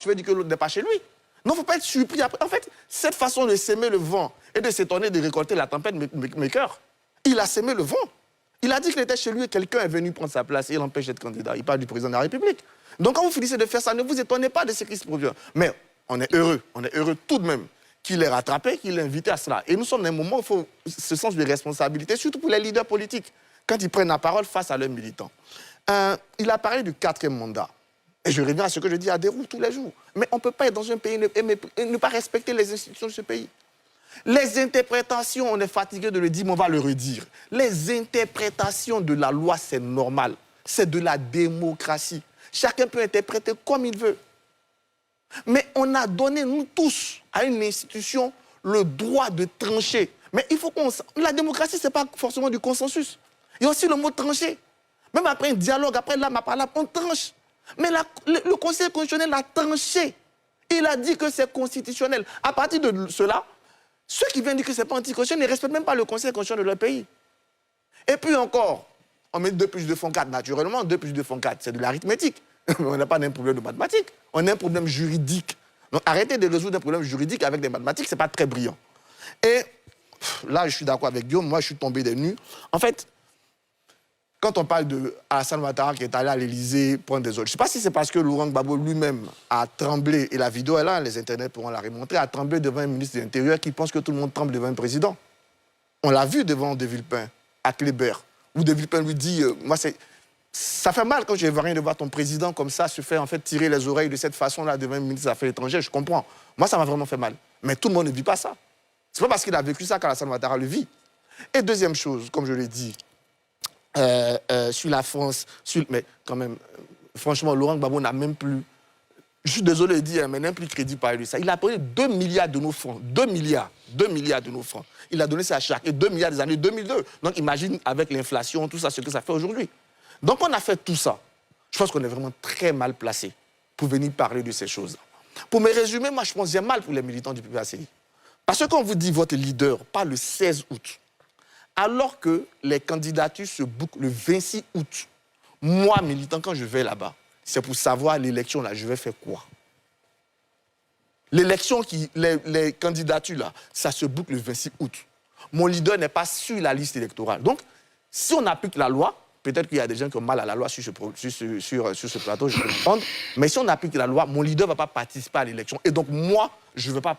tu veux dire que l'autre n'est pas chez lui. Non, il ne faut pas être surpris. En fait, cette façon de s'aimer le vent et de s'étonner de récolter la tempête mes cœurs. Il a sémé le vent. Il a dit qu'il était chez lui et quelqu'un est venu prendre sa place et il l'empêche d'être candidat. Il parle du président de la République. Donc quand vous finissez de faire ça, ne vous étonnez pas de ce qui se produit. Mais on est heureux tout de même qu'il ait rattrapé, qu'il ait invité à cela. Et nous sommes dans un moment où il faut ce sens de responsabilité, surtout pour les leaders politiques, quand ils prennent la parole face à leurs militants. Il a parlé du 4e mandat. Et je reviens à ce que je dis à Déroux tous les jours. Mais on ne peut pas être dans un pays et ne pas respecter les institutions de ce pays. Les interprétations, on est fatigué de le dire, mais on va le redire. Les interprétations de la loi, c'est normal. C'est de la démocratie. Chacun peut interpréter comme il veut. Mais on a donné, nous tous, à une institution, le droit de trancher. Mais il faut qu'on... La démocratie, ce n'est pas forcément du consensus. Il y a aussi le mot trancher. Même après un dialogue, après là, on tranche. Mais le Conseil constitutionnel a tranché. Il a dit que c'est constitutionnel. À partir de cela, ceux qui viennent dire que ce n'est pas anticonstitutionnel ne respectent même pas le Conseil constitutionnel de leur pays. Et puis encore, on met 2 plus 2 font 4. Naturellement, 2 plus 2 font 4, c'est de l'arithmétique. On n'a pas un problème de mathématiques. On a un problème juridique. Donc arrêtez de résoudre un problème juridique avec des mathématiques, ce n'est pas très brillant. Et là, je suis d'accord avec Guillaume, moi je suis tombé des nues. En fait, quand on parle de Alassane Ouattara qui est allé à l'Élysée prendre des ordres, je ne sais pas si c'est parce que Laurent Gbagbo lui-même a tremblé, et la vidéo est là, les internets pourront la remontrer, a tremblé devant un ministre de l'Intérieur qui pense que tout le monde tremble devant un président. On l'a vu devant De Villepin, à Kléber, où De Villepin lui dit, moi c'est... Ça fait mal quand je vois rien de voir ton président comme ça se faire en fait tirer les oreilles de cette façon-là devant un ministre des Affaires étrangères, je comprends. Moi, ça m'a vraiment fait mal. Mais tout le monde ne vit pas ça. C'est pas parce qu'il a vécu ça qu'Alassane Ouattara le vit. Et deuxième chose, comme je l'ai dit, sur la France, mais quand même, franchement, Laurent Gbagbo n'a même plus, je suis désolé de dire, mais n'a plus de crédit par de ça. Il a pris 2 milliards de nos francs, 2 milliards de nos francs. Il a donné ça à chaque, et 2 milliards des années 2002. Donc imagine avec l'inflation, tout ça, ce que ça fait aujourd'hui. Donc on a fait tout ça. Je pense qu'on est vraiment très mal placé pour venir parler de ces choses-là. Pour me résumer, moi je pense que j'ai mal pour les militants du PPACI. Parce que quand on vous dit votre leader parle le 16 août, alors que les candidatures se bouclent le 26 août, moi, militant, quand je vais là-bas, c'est pour savoir l'élection là, je vais faire quoi? L'élection, les candidatures là, ça se boucle le 26 août. Mon leader n'est pas sur la liste électorale. Donc, si on applique la loi, peut-être qu'il y a des gens qui ont mal à la loi sur ce plateau, je peux comprendre. Mais si on applique la loi, mon leader ne va pas participer à l'élection. Et donc, moi, je ne veux pas